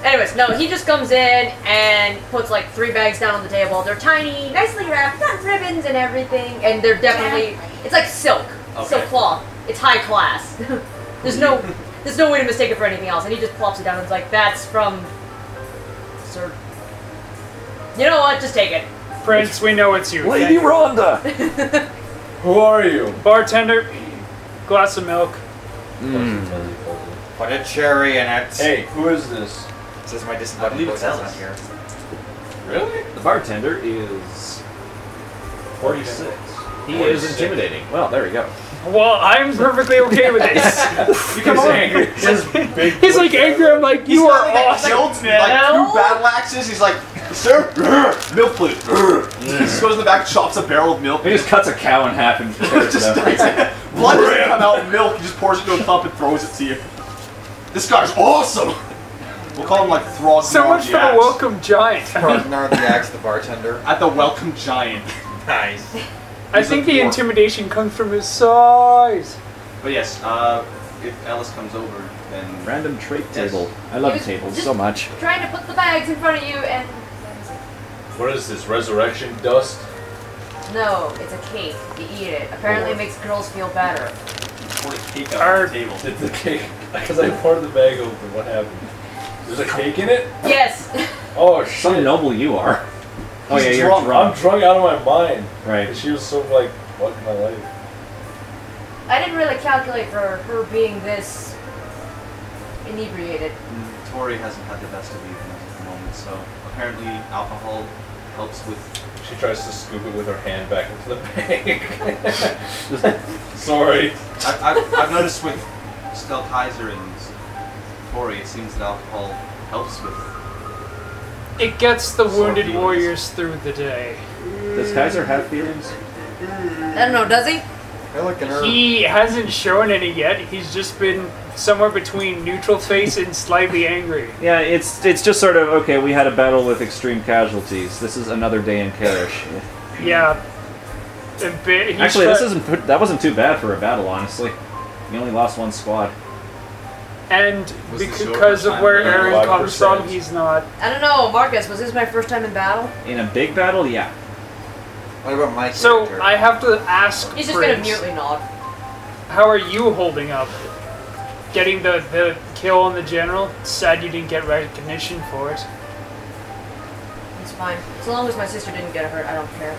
Anyways, no, he just comes in and puts like 3 bags down on the table. They're tiny, nicely wrapped, got ribbons and everything, and they're definitely, it's like silk, silk cloth. It's high class. There's no way to mistake it for anything else. And he just plops it down and is like, that's from, sir. You know what? Just take it. Prince, we know it's you. Lady Rhonda! Who are you? Bartender, glass of milk. Put a cherry in it. Hey, who is this? This is my disembodied hotel's not here. Really? The bartender is 46. He 46. is intimidating. Well, there we go. Well, I'm perfectly okay with this. He's angry. He's like angry. I'm like, you are awesome. Killed like 2 battle axes. He's like, sir, milk please. He just goes in the back, chops a barrel of milk. He just cuts a cow in half and tears it up. Blood doesn't come out, milk. He just pours it into a cup and throws it to you. This guy's awesome. We'll call him like Throg. So much for the welcome giant. Ragnar the Axe, the bartender. At the welcome giant. Nice. I think the intimidation comes from his size. But yes, if Ellis comes over, then Random trait table. I love tables so much. Trying to put the bags in front of you and... What is this, resurrection dust? No, it's a cake. You eat it. Apparently it makes girls feel better. pour the cake out on the table. Did the cake? Because I poured the bag open. What happened? There's a cake in it? Yes. Oh shit! Some noble you are. Oh yeah, you're drunk. drunk. I'm drunk out of my mind. Right. She was so like, what in my life? I didn't really calculate for her being this inebriated. Tori hasn't had the best of even at the moment, so apparently alcohol helps with... She tries to scoop it with her hand back into the bag. Sorry. I've noticed with Stel Kaiser and Tori, it seems that alcohol helps with... It gets the wounded warriors through the day. Does Kaiser have feelings? I don't know, does he? He hasn't shown any yet. He's just been somewhere between neutral face and slightly angry. Yeah, it's just sort of, okay, we had a battle with extreme casualties. This is another day in Karish. Yeah. Actually, that wasn't too bad for a battle, honestly. You only lost one squad. And because of where Aaron comes from, he's not... I don't know, Marcus, was this my first time in battle? In a big battle, yeah. What about my So, character? I have to ask He's just Prince, gonna mutely nod. how are you holding up? Getting the kill on the general? Sad you didn't get recognition for it. It's fine. As long as my sister didn't get hurt, I don't care.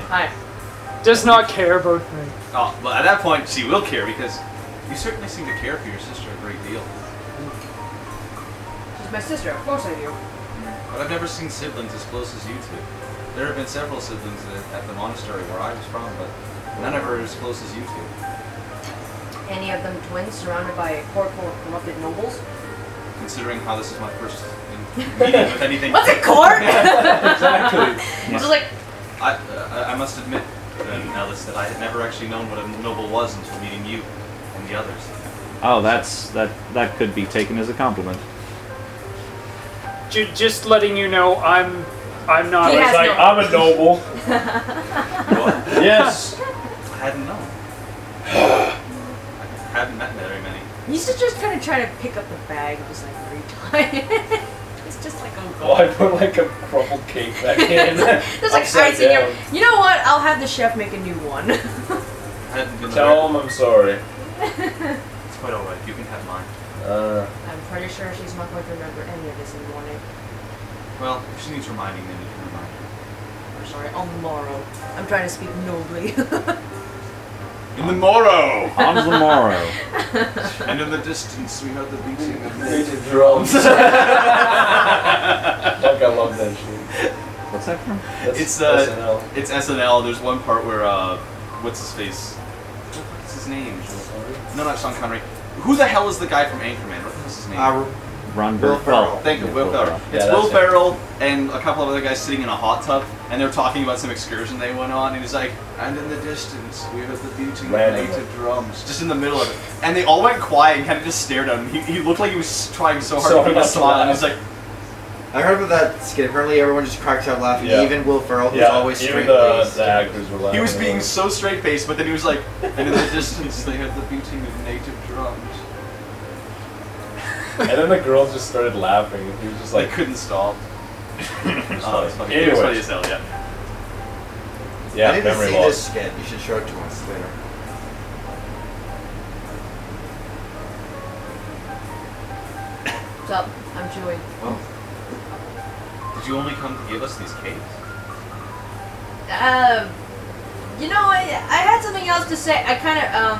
Hi. Does not care about me. Oh, well, at that point, she will care, because you certainly seem to care for your sister a great deal. She's my sister, of course I do. But I've never seen siblings as close as you two. There have been several siblings at the monastery where I was from, but none of are as close as you two. Any of them twins surrounded by a court full of corrupted nobles? Considering how this is my first meeting with anything... What's a court? Exactly. Just like... I must admit, Ellis, that I had never actually known what a noble was until meeting you and the others. Oh, that could be taken as a compliment. Just letting you know, I'm not. He has no. I'm a noble. What? Yes. I hadn't known. I hadn't met very many. He's just kind of trying to pick up the bag and just like retire. It's just like, oh god. Oh, I put like a crumbled cake back in. There's like ice in here. You know what? I'll have the chef make a new one. Tell him I'm sorry. It's quite alright. You can have mine. I'm pretty sure she's not going to remember any of this in the morning. Well, if she needs reminding, then you can remind her. I'm sorry, on the morrow. I'm trying to speak nobly. In the morrow! On the morrow. And in the distance we heard the beating of native drums. Fuck, I love that shit. What's that from? It's SNL. It's SNL. There's one part where what's his face? What's his name? No, not Sean Connery. Who the hell is the guy from Anchorman? What the hell's his name? Will Ferrell. Thank you, Will Ferrell. It's Yeah, Will that's Ferrell and a couple of other guys sitting in a hot tub, and they're talking about some excursion they went on, and he's like, and in the distance, we heard the beating of native drums, just in the middle of it. And they all went quiet and kind of just stared at him. He looked like he was trying so hard to keep a smile, and he's like... I heard about that skit. Apparently everyone just cracked out laughing, even Will Ferrell, who's always straight-faced. The actors were laughing. He was being so straight-faced, but then he was like, and in the distance, they heard the beating of native drums. And then the girls just started laughing. And he was just like, couldn't stop. It's funny. It was funny as hell, yeah. Yeah, I didn't memory see loss. this skit. You should show it to us later. What's up? I'm chewing. Oh. Did you only come to give us these cakes? You know, I had something else to say. I kind of,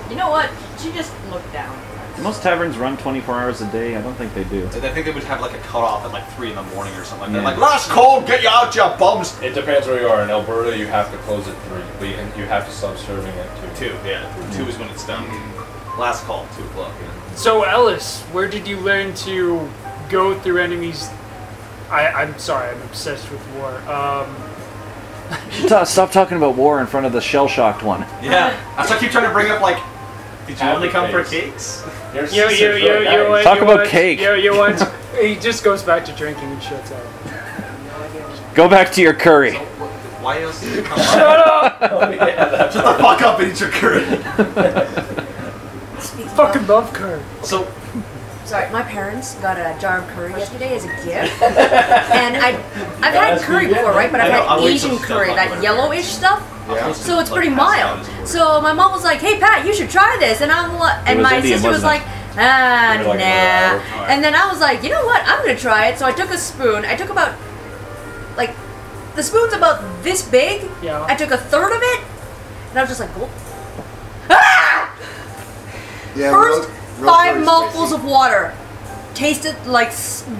you know what? She just looked down. Most taverns run 24 hours a day. I don't think they do. I think they would have like a cutoff at like 3 in the morning or something like that. Like, last call, get you out, you bums! It depends where you are. In Alberta, you have to close at 3, but you have to stop serving at 2. 2, yeah. 2 is when it's done. Last call, 2 o'clock, yeah. So, Ellis, where did you learn to go through enemies? I'm sorry, I'm obsessed with war. Stop talking about war in front of the shell-shocked one. Yeah. So I keep trying to bring up, like, did you only come for cakes? You Talk about cake. You want? He just goes back to drinking and shuts up. Go back to your curry. So, why else did you come? Shut up! Shut the fuck up and eat your curry. Fucking love curry. So, sorry, my parents got a jar of curry yesterday as a gift, and I've had curry before, right? But I've had Asian curry, that yellowish stuff. Yeah. So it's pretty mild. So my mom was like, "Hey Pat, you should try this," and my Indian, sister was wasn't like, "Ah, You were like, nah." "No." And then I was like, "You know what? I'm gonna try it." So I took a spoon. I took about, like, the spoon's about this big. Yeah. I took a third of it, and I was just like, "Gulp." Ah! Yeah, First real 5 curry's mouthfuls spicy. of water tasted like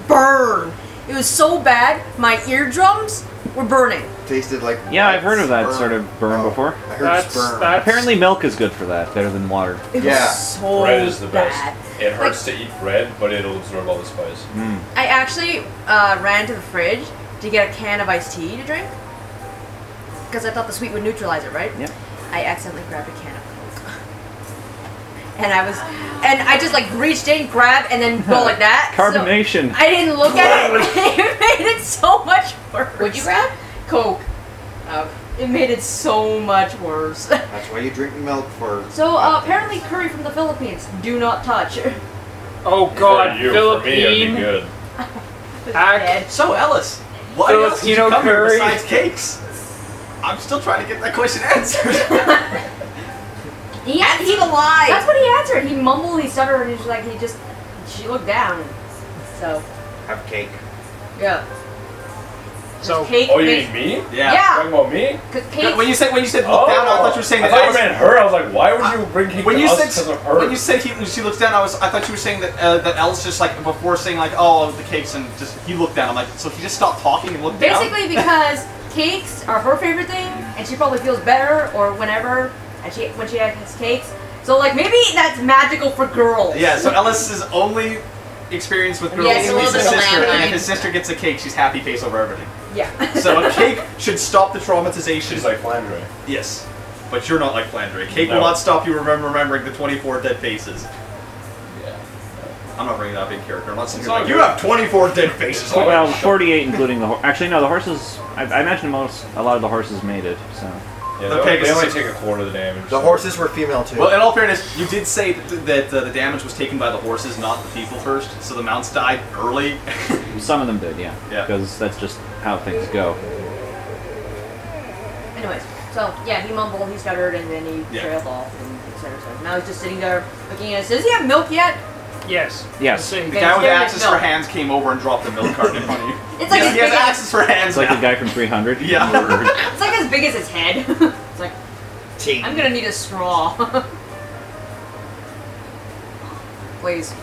burn. It was so bad, my eardrums were burning. Tasted like. Yeah, I've heard of that sperm. sort of burn before. I heard sperm. Apparently milk is good for that, better than water. It Yeah. was so Bread is the best. bad. It hurts to eat bread, but it'll absorb all the spice. I actually ran to the fridge to get a can of iced tea to drink because I thought the sweet would neutralize it, right? Yeah. I accidentally grabbed a can of Coke, and I just like reached in, grabbed, and then go like that. Carbonation. So I didn't look at it. It made it so much worse. What'd you grab? Coke. It made it so much worse. That's why you drink milk for. So apparently curry from the Philippines. Do not touch. Oh God, For you, for me, it'd be Philippine. good. Act. so Ellis, what else did you Filipino come here curry. besides cakes? I'm still trying to get that question answered. He's alive. That's what he answered. He mumbled, he stuttered, and he's like, she looked down. So, Have cake. yeah. So, Cake. Oh, you mean me? Yeah. Talking about me? Cause cake. When you said look down, I thought you were saying I that. thought you meant her. I was like, why would you bring cake When to you us said because of her? when you said she looks down, I thought you were saying that that Ellis just like before saying like the cakes and just he looked down. I'm like, so he just stopped talking and looked down. Basically because cakes are her favorite thing, and she probably feels better or whenever, and when she has cakes. So like maybe that's magical for girls. Yeah. So Ellis's only experience with girls Yes, a is little his bit of sister, and landmine. if his sister gets a cake, she's happy face over everything. Yeah. So a cake should stop the traumatization. She's like Flandre. Yes, but you're not like Flandre. Cake No. will not stop you remembering the 24 dead faces. Yeah. I'm not bringing that big character. I'm not saying It's not you good. have 24 dead faces. Well, 48 including the Actually, no, the horses. I imagine a lot of the horses made it. So Yeah, The they Pegasus- only take a quarter of the damage. The horses were female too. Well, in all fairness, you did say that the damage was taken by the horses, not the people first. So the mounts died early. some of them did, yeah. Yeah. Because that's just how things go. Anyways, so yeah, he mumbled, he stuttered, and then he Yeah. trailed off, and etc. Now he's just sitting there looking at us. Does he have milk yet? yes. Yes. See. The guy with staring at axes milk. for hands came over and dropped the milk carton in front of you. It's like Yes, as he has big as axes for hands It's like now. the guy from 300. Yeah. it's like as big as his head. It's like Tea. I'm gonna need a straw. Please.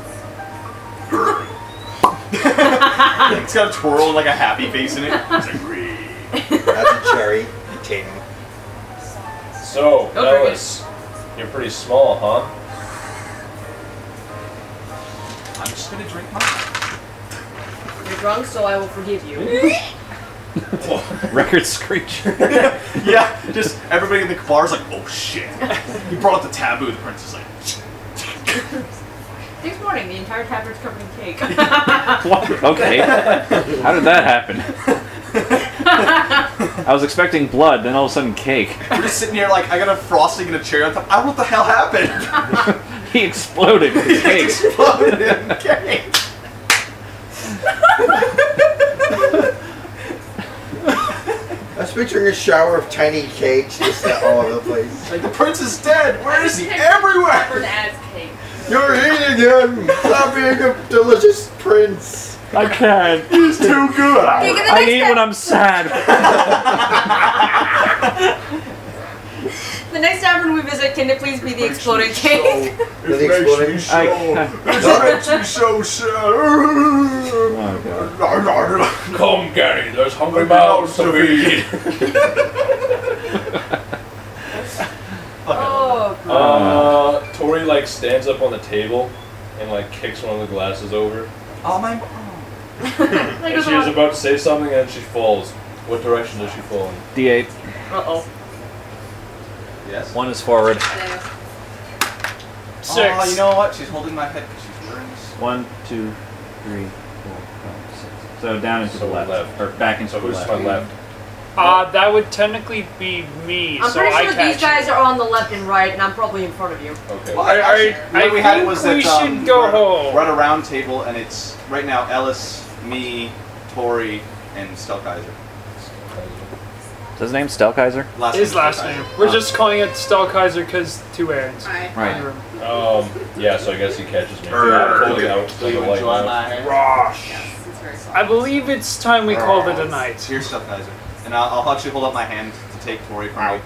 It's got a twirl and like a happy face in it. It's like, "Gree." That's a cherry. Ting. So, Go drink Ellis, you're pretty small, huh? I'm just gonna drink mine. You're drunk, so I will forgive you. Record screech. Yeah, just everybody in the bar is like, oh shit. He brought up the taboo. The prince is like, Next morning, the entire tavern's covered in cake. What? Okay. How did that happen? I was expecting blood, then all of a sudden cake. we're just sitting here like, I got a frosting and a cherry on top. What the hell happened? He exploded in cake. Exploded in cake. I was picturing a shower of tiny cakes just all over the place. Like, the prince is dead. Where is he? Everywhere. Covered as cake. You're eating him. Stop being a delicious prince. I can't. He's too good. I eat when I'm sad. The next time when we visit, can it please be the exploding cake? The exploding It makes me so sad. Oh, God. Come, Gary, there's hungry mouths to feed. Oh, Tori like stands up on the table and like kicks one of the glasses over. Oh my. And she was about to say something and she falls. What direction does she fall in? D8. Uh-oh. Yes. 1 is forward. 6. Oh, you know what? She's holding my head because she's wearing this. 1, 2, 3, 4, 5, 6. So down into the left. Or back into the who's left. to my left? That would technically be me. I'm so pretty I sure catch these guys are on the left and right, and I'm probably in front of you. Okay. Well, I what we had was that we should go home. We're at a round table, and it's right now Ellis, me, Tori, and Stelkaiser. Is his name Stelkaiser? His last name. We're just calling it Stelkaiser because 2 errands. Right. Yeah, so I guess he catches me. Totally out. Do you enjoy my hair? Rosh. Yes, it's very soft. I believe it's time we called it a night. Here's Stelkaiser. And I'll actually hold up my hand to take Tori from you.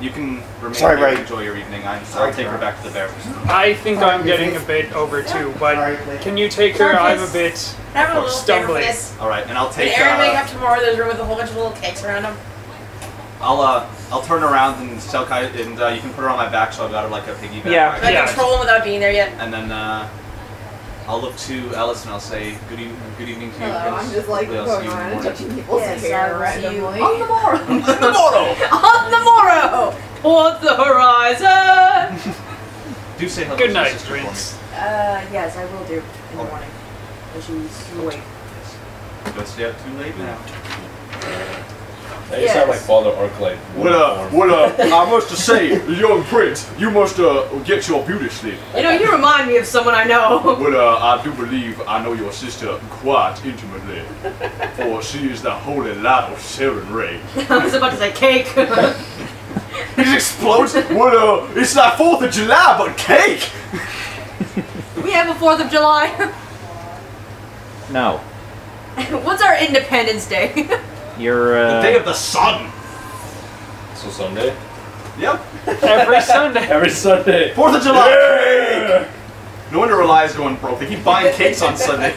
You can remain Sorry, here and Ray. enjoy your evening. I'll take her back to the barracks. I think I'm getting a bit over too, but can you take her? I'm a bit I have a little favor for stumbling. this. Alright, and I'll Can take Aaron make up tomorrow there's a room with a whole bunch of little cakes around them? I'll turn around and Stelkaiser, and you can put her on my back so I've got her like a piggyback. Yeah. Can I Yeah. control them without being there yet? And then I'll look to Ellis and I'll say, good evening to you, Hello, Prince. I'm just like Hopefully I'll going see you in the around and morning. touching people's Yes, hair I will see you randomly. on the morrow. Tomorrow! On the morrow! Towards the horizon! Do say hello Good to your night, sister for me. Prince. Yes, I will do in the morning. When she's awake. Don't stay out too late now. Now you sound like Father Arclight. I must say, young prince, you must get your beauty sleep. You know, you remind me of someone I know. Well, I do believe I know your sister quite intimately, for she is the holy light of Saren Ray. I was about to say cake. It just explodes. Well, it's not 4th of July, but cake! We have a 4th of July. No. What's our Independence Day? You're, The day of the sun! So Sunday? Yep. Every Sunday. Every Sunday. 4th of July! Yeah! No wonder Relia's going broke. They keep buying cakes on Sunday.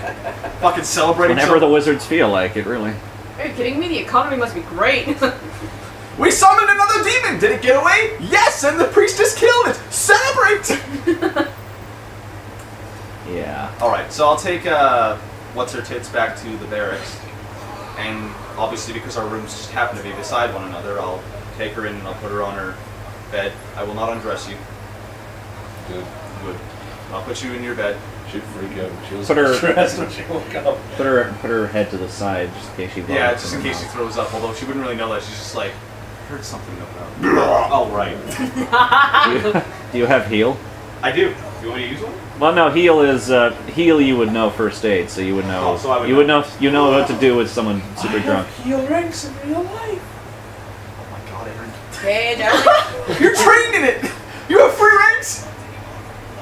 Fucking celebrating. whenever the wizards feel like it, really. Are you kidding me? The economy must be great. We summoned another demon! Did it get away? Yes, and the priestess killed it! Celebrate! Yeah. Alright, so I'll take, what's-her-tits back to the barracks. And obviously because our rooms just happen to be beside one another, I'll take her in and I'll put her on her bed. I will not undress you. Good. Good. I'll put you in your bed. She'd freak out. She was Put her- stressed when she woke up. Put her head to the side just in case she vomits. Yeah, just in her case she mouth. throws up, although she wouldn't really know that. She's just like, I heard something about. Oh, right. Do you have heal? I do. You want me to use one? Well, no. Heal is heal. You would know first aid, so you would know. Oh, so I would you would know. You know what to do with someone super drunk. Heal ranks in real life. Oh my god, Aaron. Okay, Darcy. You're trained in it! You have free ranks!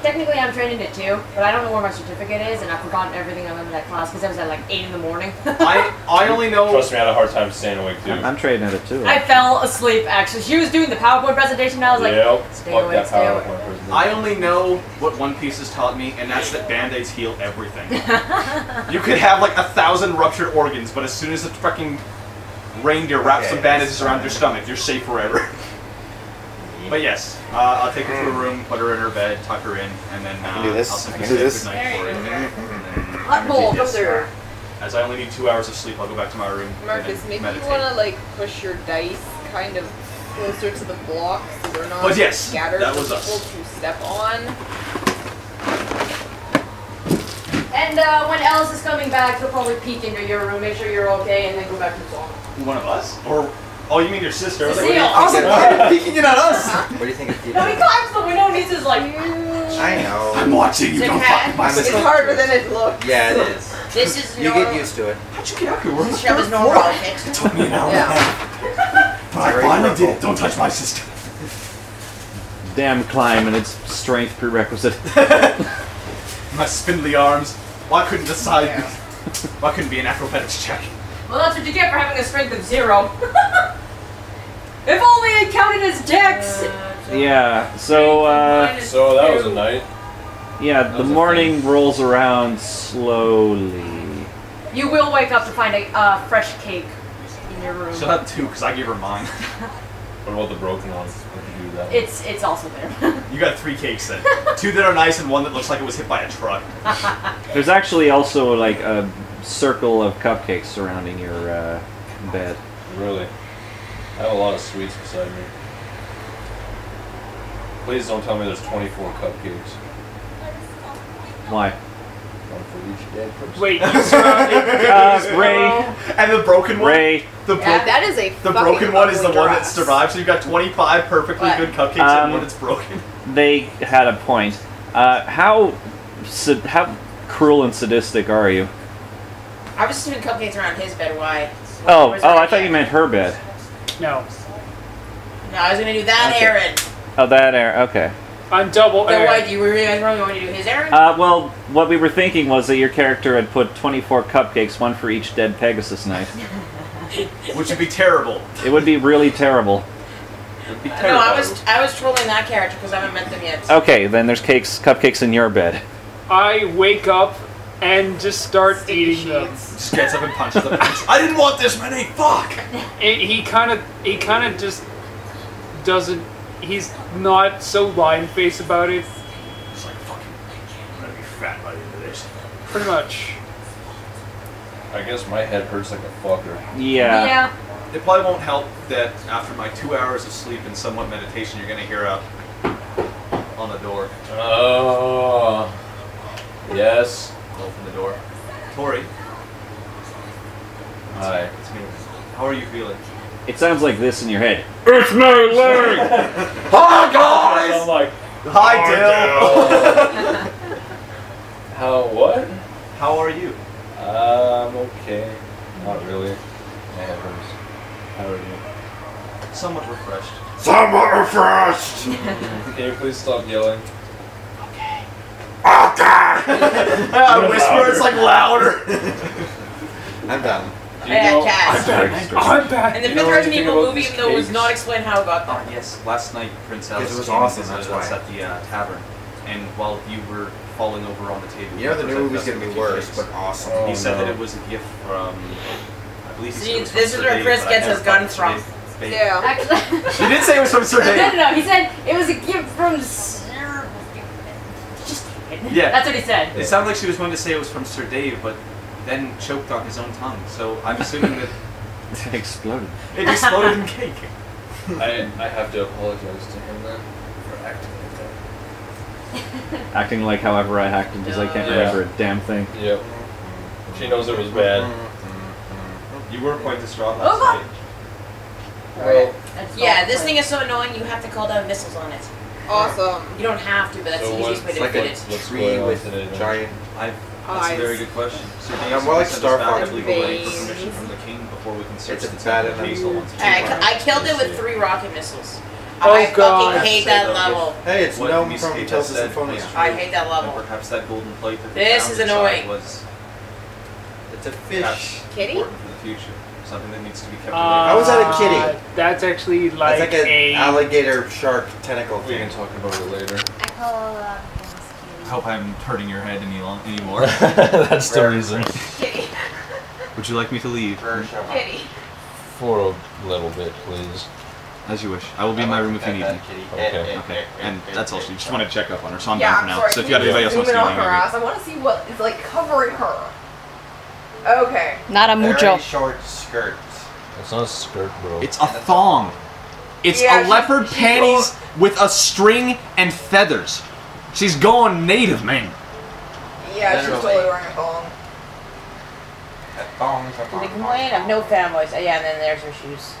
Technically, I'm trained in it too, but I don't know where my certificate is, and I've forgotten everything I learned in that class because I was at like 8 in the morning. I only know. Trust me, I had a hard time staying awake too. I'm trading at it too. I fell asleep actually. She was doing the PowerPoint presentation, and I was like, Yep. stay Fuck awake, that stay power. awake. I only know what One Piece has taught me, and that's that Band-Aids heal everything. You could have like 1,000 ruptured organs, but as soon as the fucking reindeer wraps some bandages around your stomach, you're safe forever. But yes, I'll take her to her room, put her in her bed, tuck her in, and then do this. I'll I simply can say do this. good night for her. Hot bowl, come through. As I only need 2 hours of sleep, I'll go back to my room. Marcus, and maybe meditate. you want to like push your dice kind of closer to the block so they're not But yes, scattered that for was people us. to step on. And when Alice is coming back, he'll probably peek into your room, make sure you're okay, and then go back to his own. One of us? Or, oh, you mean your sister? Cecile. I was like, why are you peeking in at us? What do you think of No, he climbs the window and he's just like, I know. I'm watching you. Don't fuck with my It's sister. harder than it looks. Yeah, it is. This is You normal. get used to it. How'd you get up here? We're on the This job is third normal. floor. Okay. It took me an hour and a half. But I Very finally careful. did it. Don't touch my sister. Damn climb and its strength prerequisite. My spindly arms. Why couldn't decide? Why couldn't be an acrobatics check? Well, that's what you get for having a strength of 0. If only it counted as dex. Yeah, so, So that was a night. yeah, the morning rolls around slowly. You will wake up to find a fresh cake in your room. She'll have 2 because I gave her mine. What about the broken ones? What did you do with that? It's also there. You got 3 cakes then. 2 that are nice and 1 that looks like it was hit by a truck. There's actually also like a circle of cupcakes surrounding your bed. Really? I have a lot of sweets beside me. Please don't tell me there's 24 cupcakes. Why? One for each dead person. Wait, you surrounded Ray. And the broken one? Ray. The, Yeah, that is a the broken one is the one that dress. survived, so you've got 25 perfectly What? good cupcakes and 1 that's broken. They had a point. How cruel and sadistic are you? I was just doing cupcakes around his bed. Why? Oh, Where's I that thought at? you meant her bed. No. No, I was gonna do that Okay. errand. Oh, that air. Okay. I'm double Then A. why do you guys really want to do his errand? Well, what we were thinking was that your character had put 24 cupcakes, 1 for each dead Pegasus knight. Which would be terrible. It would be really terrible. It'd be No, terrible. I was trolling that character because I haven't met them yet. Okay, then there's cupcakes in your bed. I wake up and just start eating them. Just gets up and punches them. I didn't want this many. Fuck. He kind of just doesn't. He's not so lion-faced about it. It's like fucking. I'm gonna be fat by the end of this. Pretty much. I guess my head hurts like a fucker. Yeah. Yeah. It probably won't help that after my 2 hours of sleep and somewhat meditation, you're gonna hear a on the door. Oh. Yes. Open the door. Tori, Hi. it's me. How are you feeling? It sounds like this in your head. It's my leg! Hi guys. I'm like, Hi Dill. how, what? How are you? I'm okay. Not really. My head hurts. How are you? Somewhat refreshed. Somewhat refreshed! Can you please stop yelling? I whisper, it's like louder. I'm done. Do you Yeah, know? cat. I'm back. And the You fifth know Resident anything Evil about movie, these even though it was cakes? not explained how it got there. Yes, last night Princess Because it was came awesome, to visit that's us why. at the tavern, and while you were falling over on the table, You know the he new presented movie's us gonna with be two worse, cakes. but awesome. Oh, He said no. that it was a gift from, I believe he said See, it was this from is where Sir Chris Dave, gets but I his never guns thought from. Sir Dave. Yeah. Actually, He did say it was from Sir Dave. no. He said it was a gift from Sir. Just Yeah. That's what he said. It sounded like she was going to say it was from Sir Dave, but then choked on his own tongue. So I'm assuming that It exploded. it exploded in cake. I have to apologize to him then for acting like that. Acting like however I hacked him because I can't Yeah. remember a damn thing. Yep. She knows it was bad. You were quite distraught Oh, last God. night. Well, That's Yeah, all this right. thing is so annoying. You have to call down missiles on it. Awesome. You don't have to, but that's So the easiest way what's to Like defeat a it. What's tree going on with today, then? giant. That's a Eyes. very good question. Sir Dave Yeah, more like sent us back, Star I Fox. believe we're waiting for Veins. permission from the king before we can search It's a the bad temple enough. castle once I killed it with 3 rocket missiles. Oh, I God. fucking hate that level. Hey, it's What Gnome Miss from Kate Tales of said Symphonia. was I hate that And level. perhaps that golden plate that they This found is inside annoying. was It's a perhaps fish. Kitty? important for the future. Something that needs to be kept away. How is that a kitty? That's actually like, That's like an a. alligator shark tentacle We thing. can talk about it later. I call I hope I'm hurting your head anymore. That's the reason. Kitty. Would you like me to leave? Kitty. For a little bit, please. As you wish. I will be in my room if you need me. Okay. Okay, and that's all. She just wanted to check up on her, so I'm Yeah, done for I'm now. sorry. So if you got anybody else Zoom wants to in do on her anything, ass. I want to see what is like covering her. Okay. Not a Very short skirt. It's not a skirt, bro. it's a thong. It's Yeah, a she- leopard she panties with a string and feathers. She's going native, man. Yeah, she's Literally. totally wearing a thong. Did they complain? I have no fanboys. Yeah, and then there's her shoes.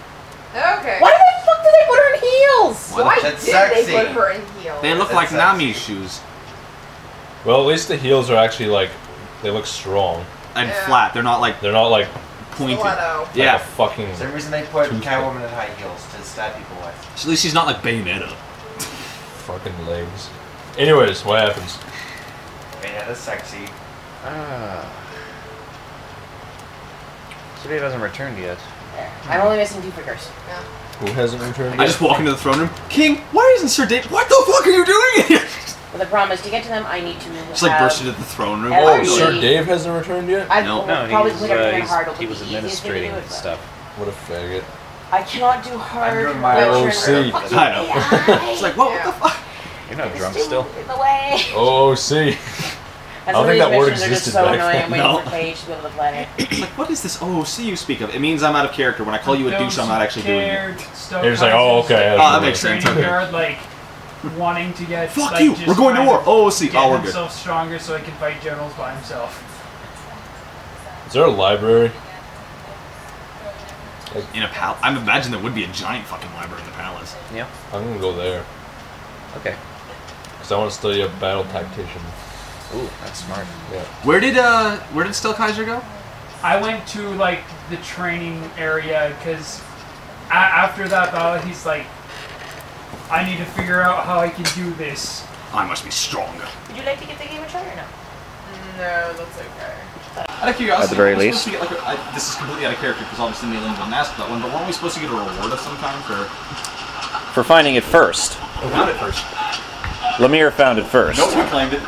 Okay. Why the fuck did they put her in heels? Why That's did sexy. they put her in heels? They look That's like sexy. Nami's shoes. Well, at least the heels are actually like they look strong and flat. They're not like pointed. Stiletto. Yeah. Like a fucking. There's a reason they put Catwoman in high heels to stab people with. So at least she's not like Bayonetta. Fucking legs. Anyways, what happens? Bayonetta's sexy. So he hasn't returned yet. I'm only missing 2 figures. Who hasn't returned? I just walk into the throne room. King, why isn't Sir Dave? What the fuck are you doing here? But the problem is, to get to them, I need to Just like burst into the throne room. Oh, Sir Dave hasn't returned yet? No, he he was administrating stuff. What a faggot. I cannot do hard. I'm doing my OC. I know. It's like, what the fuck? You're not drunk still? In the way. Oh, see. I don't think that word existed so back annoying. then. I'm waiting for Paige to be able to play it. It's like, what is this OOC you speak of? It means I'm out of character. When I call you a douche, I'm not actually doing it. You're just like, oh, okay. Oh, that makes sense. Training Okay. guard, like, wanting to get. Fuck like, you! just We're going to kind war. of OOC. Get Oh, we're good. himself stronger so he can fight generals by himself. Is there a library? In a palace? I imagine there would be a giant fucking library in the palace. Yeah. I'm gonna go there. Okay. Because I want to study a battle tactician. Ooh, that's smart. Yeah. Where did Stelkaiser go? I went to like the training area because after that battle, he's like, I need to figure out how I can do this. I must be stronger. Would you like to get the game a try or no? No, that's okay. Out of curiosity, At the very we're least. supposed to get, like, this is completely out of character because obviously Nealon didn't ask that one, but weren't we supposed to get a reward of some kind for finding it first. found it first? Lemire found it first. Nope, we claimed it.